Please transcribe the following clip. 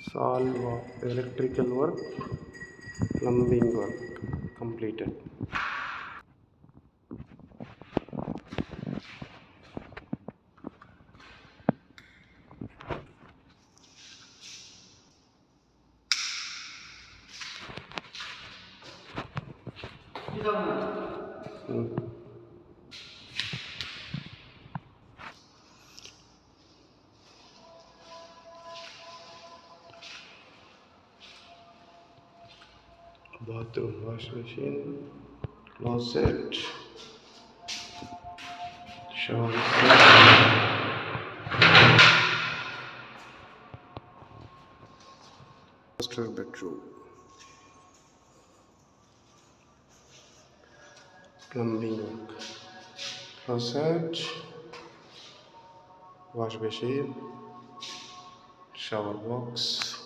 Salwa, electrical work, plumbing work completed. Bathroom, wash machine, closet, shower set, master bedroom, plumbing work, closet, wash machine, shower box.